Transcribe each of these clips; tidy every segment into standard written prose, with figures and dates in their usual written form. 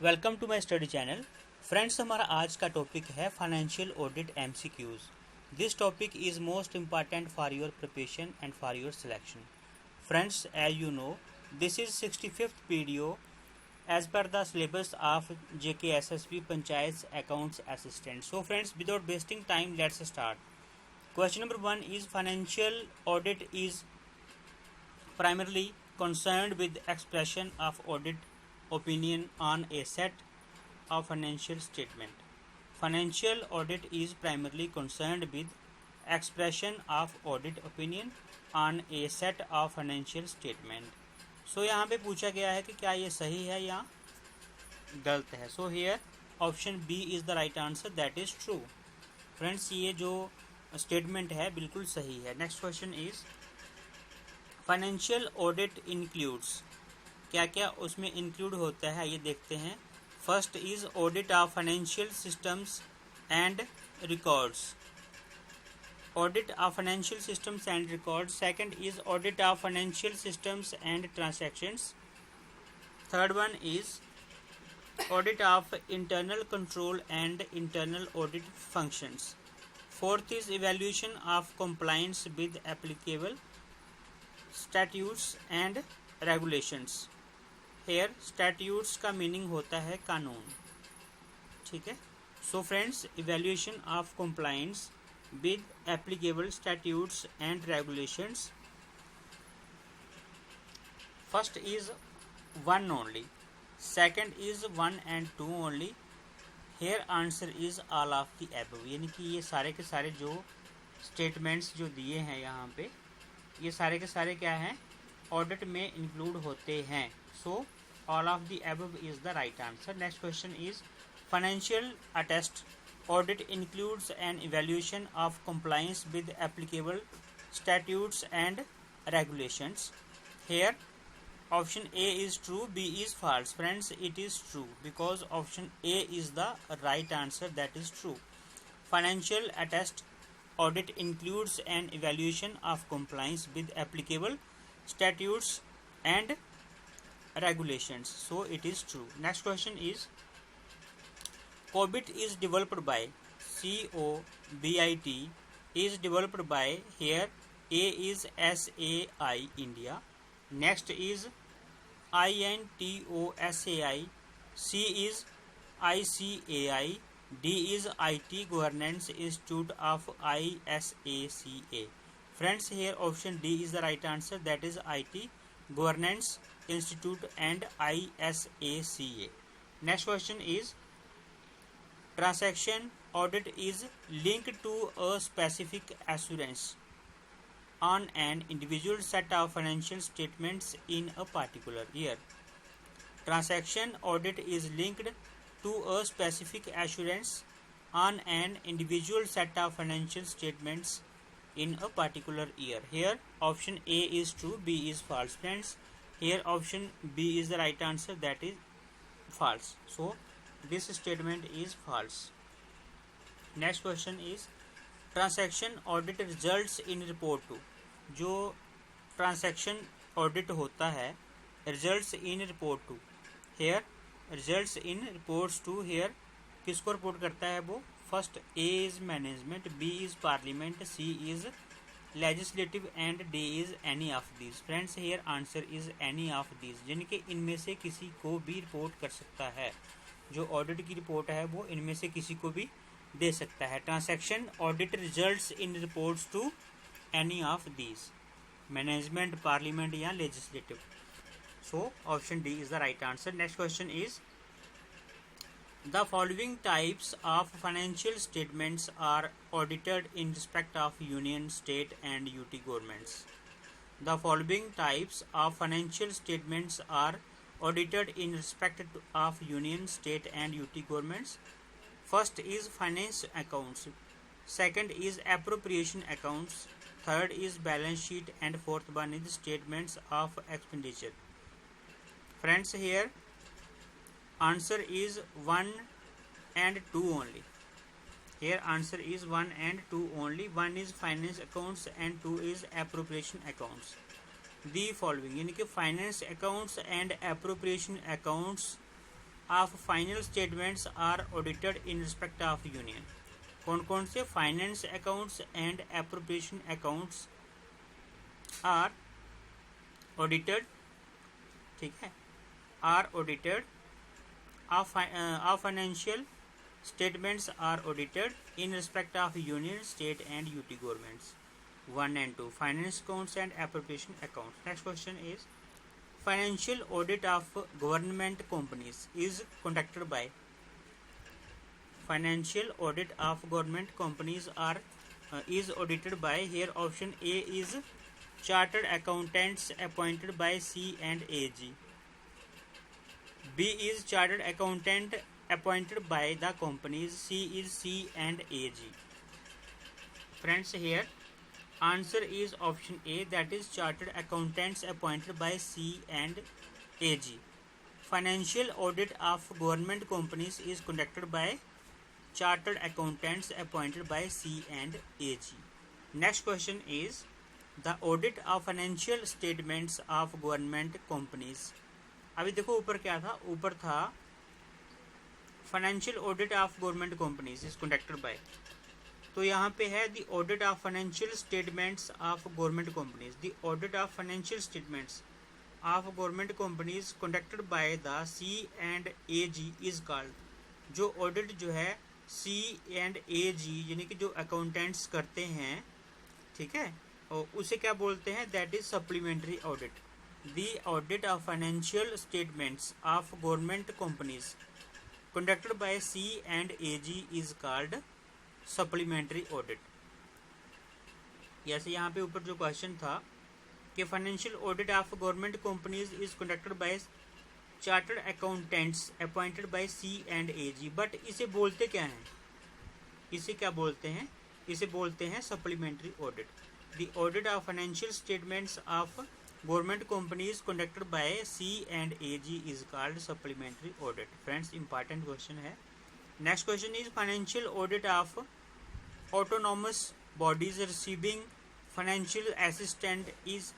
Welcome to my study channel. Friends, हमारा आज का टॉपिक है financial audit MCQs. This topic is most important for your preparation and for your selection. Friends, as you know, this is 65th video as per the syllabus of JKSSB Panchayat Accounts Assistant. So friends, without wasting time, let's start. Question number 1 is financial audit is primarily concerned with expression of audit opinion on a set of financial statement. Financial audit is primarily concerned with expression of audit opinion on a set of financial statement. सो यहाँ पे पूछा गया है कि क्या ये सही है या गलत है। So here option B is the right answer, that is true. Friends, ये जो स्टेटमेंट है बिल्कुल सही है। Next question is financial audit includes, क्या क्या उसमें इंक्लूड होता है ये देखते हैं। First is audit of financial systems and records, audit of financial systems and records. Second is audit of financial systems and transactions. Third one is audit of internal control and internal audit functions. Fourth is evaluation of compliance with applicable statutes and regulations. Here statutes का meaning होता है कानून, ठीक है। So friends, evaluation of compliance with applicable statutes and regulations. First is 1 only, second is 1 and 2 only. Here answer is all of the above, यानी कि ये सारे के सारे जो स्टेटमेंट्स जो दिए हैं यहाँ पे, ये सारे के सारे क्या हैं, ऑडिट में इंक्लूड होते हैं। So all of the above is the right answer. Next question is financial attest audit includes an evaluation of compliance with applicable statutes and regulations. Here option A is true, B is false. Friends, it is true because option A is the right answer, that is true. Financial attest audit includes an evaluation of compliance with applicable statutes and regulations, so it is true. Next question is COBIT is developed by, COBIT is developed by. Here A is SAI India, next is INTOSAI, C is ICAI, D is IT Governance Institute of ISACA. Friends, here option D is the right answer, that is IT Governance Institute and ISACA. Next question is transaction audit is linked to a specific assurance on an individual set of financial statements in a particular year. Transaction audit is linked to a specific assurance on an individual set of financial statements in a particular year. Here option A is true, B is false. Friends, here option B is the right answer, that is false. So this statement is false. Next question is transaction audit results in report to, जो transaction audit होता है results in report to. Here results in reports to, here किसको report करता है वो, first A is management, B is parliament, C is legislative and D is any of these. Friends, here answer is any of these, यानी कि इनमें से किसी को भी रिपोर्ट कर सकता है। जो ऑडिट की रिपोर्ट है वो इनमें से किसी को भी दे सकता है। Transaction audit results in reports to any of these, management, parliament या legislative. So option D is the right answer. Next question is the following types of financial statements are audited in respect of union, state and UT governments. The following types of financial statements are audited in respect of union, state and UT governments. First is finance accounts, second is appropriation accounts, third is balance sheet and fourth one is statements of expenditure. Friends, here answer is 1 and 2 only. Here answer is 1 and 2 only. 1 is finance accounts and 2 is appropriation accounts. The following, यानी कि finance accounts and appropriation accounts of final statements are audited in respect of union. कौन कौन से finance accounts and appropriation accounts are audited, ठीक है, are audited, of financial statements are audited in respect of union, state and UT governments. 1 and 2 finance accounts and appropriation accounts. Next question is financial audit of government companies is conducted by financial audit of government companies are is audited by, here option A is chartered accountants appointed by C and AG, B is chartered accountant appointed by the companies, C is C and AG. Friends, here answer is option A, that is chartered accountants appointed by C and AG. Financial audit of government companies is conducted by chartered accountants appointed by C and AG. Next question is the audit of financial statements of government companies. अभी देखो ऊपर क्या था, ऊपर था financial audit of government companies is conducted by, तो यहाँ पे है the audit of financial statements of government companies. The audit of financial statements of government companies conducted by the C and A G is called, जो audit जो है सी and A जी यानी कि जो अकाउंटेंट्स करते हैं, ठीक है, और उसे क्या बोलते हैं, that is supplementary audit. The audit of financial statements of government companies conducted by C and AG is called supplementary audit। जैसे यहाँ पे ऊपर जो क्वेश्चन था कि financial audit of government companies is conducted bye chartered accountants appointed by C and AG, but इसे बोलते क्या हैं, इसे क्या बोलते हैं, इसे बोलते हैं supplementary audit. The audit of financial statements of government companies conducted by C and AG is called supplementary audit। Friends, important question है। Next question is financial audit of autonomous bodies receiving financial assistant is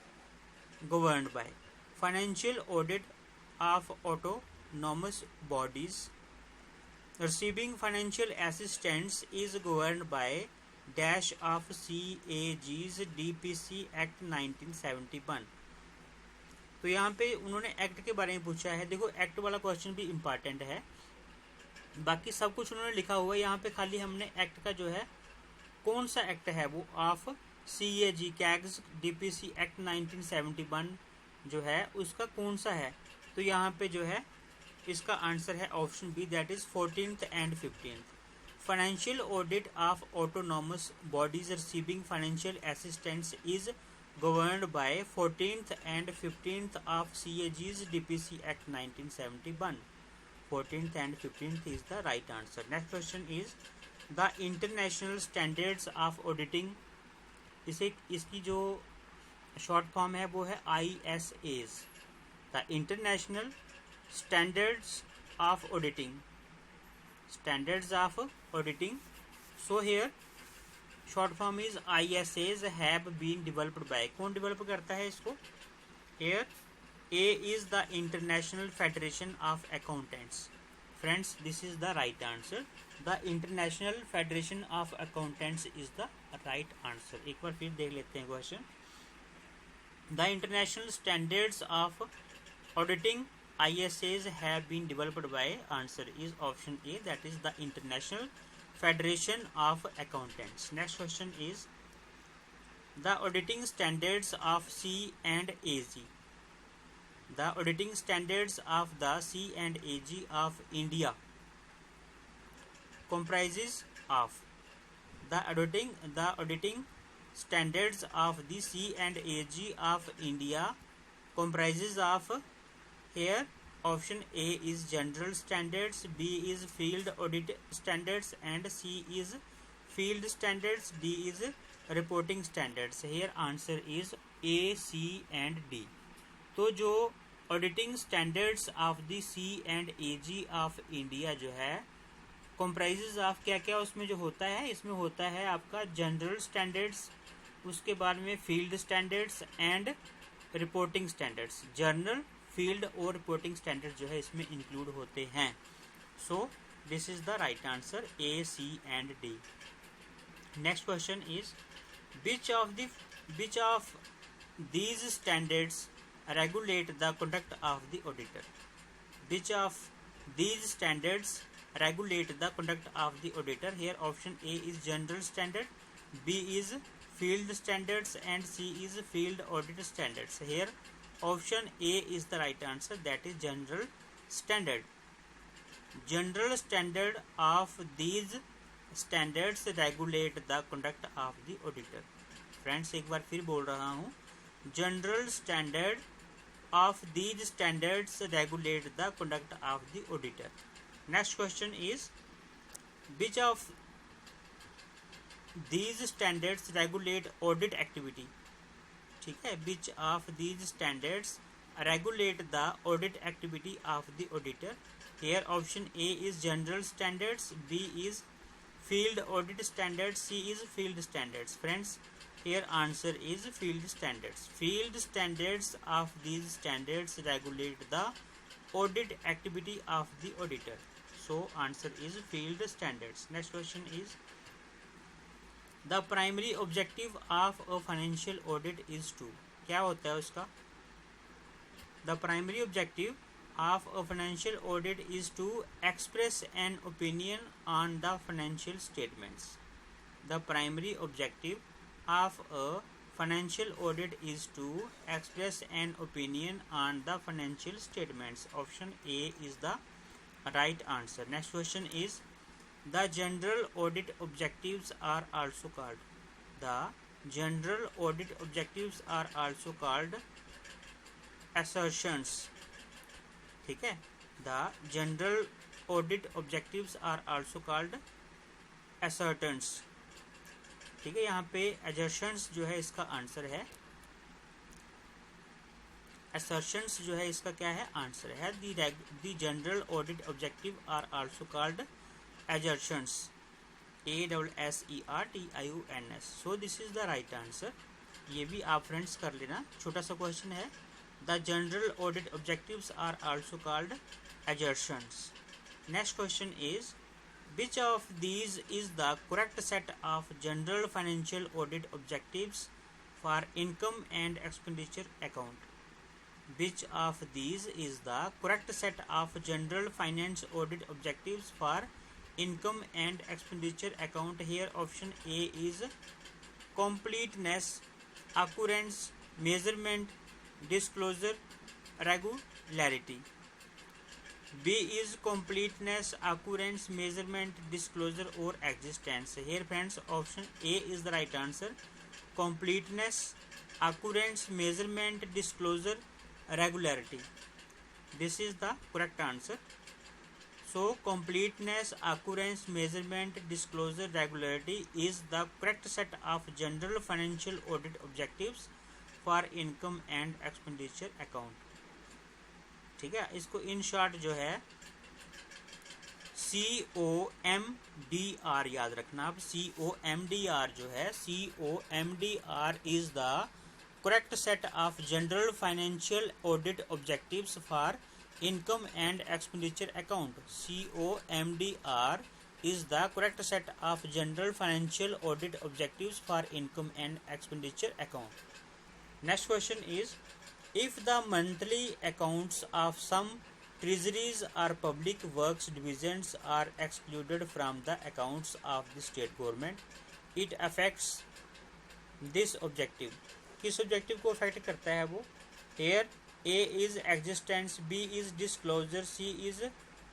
governed by. Financial audit of autonomous bodies receiving financial assistants is governed by dash of CAG's DPC act 1971। तो यहाँ पे उन्होंने act के बारे में पूछा है। देखो एक्ट वाला क्वेश्चन भी इम्पॉर्टेंट है, बाकी सब कुछ उन्होंने लिखा हुआ है, यहाँ पे खाली हमने एक्ट का जो है कौन सा एक्ट है वो ऑफ CAG's DPC एक्ट 1971 जो है उसका कौन सा है, तो यहाँ पे जो है इसका आंसर है option B, that is 14th and 15th। Financial audit of autonomous bodies receiving financial assistance is governed by 14th and 15th of CAG's DPC Act 1971। 14th and 15th is the right answer। Next question is the international standards of auditing, इसे इसकी जो short form है वो है ISAs। The international standards of auditing, standards of auditing, so here short form is ISAs have been developed by, कौन develop करता है इसको, here A is the international federation of accountants. Friends, this is the right answer, the international federation of accountants is the right answer. एक बार फिर देख लेते हैं question. The international standards of auditing ISAs have been developed by, answer is option A, that is the international Federation of Accountants। Next question is the auditing standards of C and AG। The auditing standards of the C and AG of India comprises of the auditing standards of the C and AG of India comprises of, here option A is general standards, B is field audit standards and C is field standards, D is reporting standards। Here answer is A, C and D। तो जो auditing standards of the C and AG of India जो है comprises of क्या क्या उसमें जो होता है, इसमें होता है आपका जनरल स्टैंडर्ड्स, उसके बाद में field standards and reporting standards. General, field और रिपोर्टिंग स्टैंडर्ड जो है इसमें इंक्लूड होते हैं। So this is the right answer A, C and D. Next question is which of these standards regulate the conduct of the auditor? Which of these standards regulate the conduct of the auditor? Here option A is general standard, B is field standards and C is field audit standards. Here option A is the right answer, that is general standard. General standard of these standards regulate the conduct of the auditor. Friends एक बार फिर बोल रहा हूँ, general standard of these standards regulate the conduct of the auditor. Next question is which of these standards regulate audit activity? ठीक है, which of these standards regulate the audit activity of the auditor? Here option A is general standards, B is field audit standards, C is field standards. Friends, here answer is field standards. Field standards of these standards regulate the audit activity of the auditor. So answer is field standards. Next question is the primary objective of a financial audit is to, क्या होता है उसका? The primary objective of a financial audit is to express an opinion on the financial statements. The primary objective of a financial audit is to express an opinion on the financial statements. Option A is the right answer. Next question is the general audit objectives are also called. The general audit objectives are also called assertions. ठीक है, the general audit objectives are also called assertions. ठीक है, यहाँ पे assertions जो है इसका answer है, assertions जो है इसका क्या है, आंसर है। the general audit objective are also called assertions, ASSERTIONS. so this is the right answer. ये भी आप फ्रेंड्स कर लेना, छोटा सा क्वेश्चन है। the general audit objectives are also called assertions. next question is which of these is the correct set of general financial audit objectives for income and expenditure account? Which of these is the correct set of general finance audit objectives for income and expenditure account? Here option A is completeness, occurrence, measurement, disclosure, regularity. B is completeness, occurrence, measurement, disclosure or existence. Here friends option A is the right answer, completeness, occurrence, measurement, disclosure, regularity. This is the correct answer. So completeness, occurrence, measurement, disclosure, regularity is the correct set of general financial audit objectives for income and expenditure account. ठीक है, इसको in short जो है COMDR याद रखना आप। COMDR जो है, COMDR is the correct set of general financial audit objectives for income and expenditure account. COMDR is the correct set of general financial audit objectives for income and expenditure account. Next question is, if the monthly accounts of some treasuries or public works divisions are excluded from the accounts of the state government, it affects this objective. किस objective को affect करता है वो? Here A is existence, B is disclosure, C is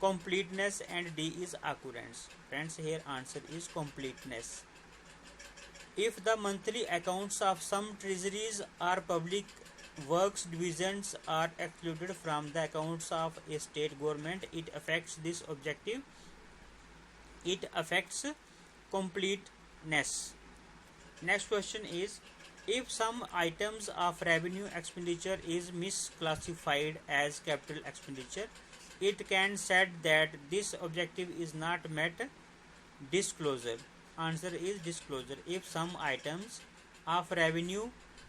completeness and D is occurrence. Friends, here answer is completeness. If the monthly accounts of some treasuries or public works divisions are excluded from the accounts of a state government, it affects this objective. It affects completeness. Next question is, if some items of revenue expenditure is misclassified as capital expenditure, it can said that this objective is not met. Disclosure. Answer is disclosure. If some items of revenue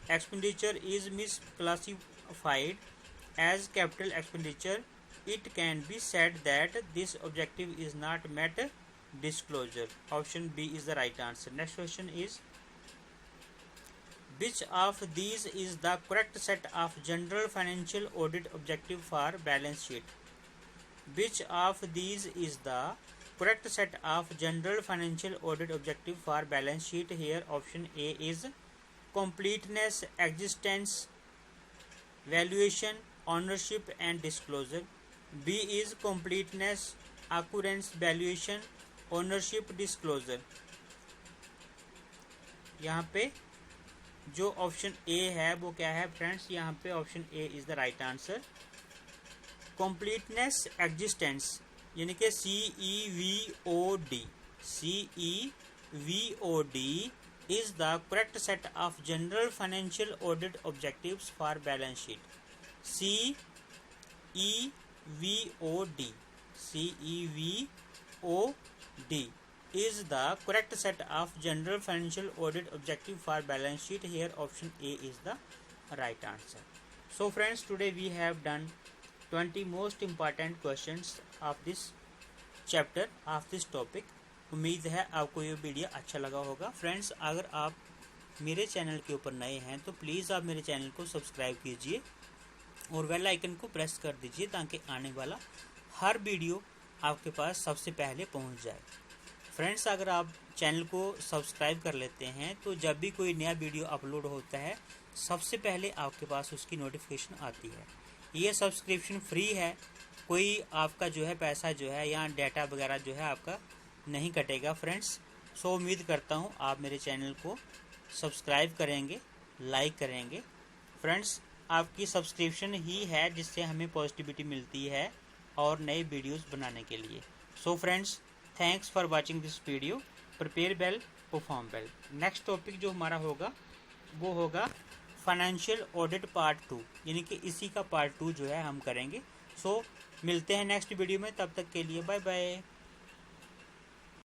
expenditure is misclassified as capital expenditure, it can be said that this objective is not met. Disclosure. Option B is the right answer. Next question is, which of these is the correct set of general financial audit objective for balance sheet? Which of these is the correct set of general financial audit objective for balance sheet? Here option A is completeness, existence, valuation, ownership and disclosure. B is completeness, occurrence, valuation, ownership, disclosure. यहाँ पे जो option A है वो क्या है friends? यहाँ पे option A is the right answer. Completeness, existence, यानी कि CEVOD, CEVOD is the correct set of general financial audit objectives for balance sheet. CEVOD, CEVOD is the correct set of general financial audit objective for balance sheet. Here option A is the right answer. So friends, today we have done 20 most important questions of this chapter of this topic. उम्मीद है आपको ये video अच्छा लगा होगा. Friends, अगर आप मेरे चैनल के ऊपर नए हैं तो प्लीज़ आप मेरे चैनल को सब्सक्राइब कीजिए और बेल आइकन को प्रेस कर दीजिए ताकि आने वाला हर वीडियो आपके पास सबसे पहले पहुंच जाए. फ्रेंड्स, अगर आप चैनल को सब्सक्राइब कर लेते हैं तो जब भी कोई नया वीडियो अपलोड होता है सबसे पहले आपके पास उसकी नोटिफिकेशन आती है. ये सब्सक्रिप्शन फ्री है, कोई आपका जो है पैसा जो है या डाटा वगैरह जो है आपका नहीं कटेगा फ्रेंड्स. सो उम्मीद करता हूँ आप मेरे चैनल को सब्सक्राइब करेंगे, लाइक करेंगे. फ्रेंड्स, आपकी सब्सक्रिप्शन ही है जिससे हमें पॉजिटिविटी मिलती है और नए वीडियोस बनाने के लिए. So friends, thanks for watching this video. Prepare well, perform well. Next topic जो हमारा होगा वो होगा फाइनेंशियल ऑडिट पार्ट 2, यानी कि इसी का पार्ट 2 जो है हम करेंगे. सो मिलते हैं नेक्स्ट वीडियो में. तब तक के लिए बाय बाय.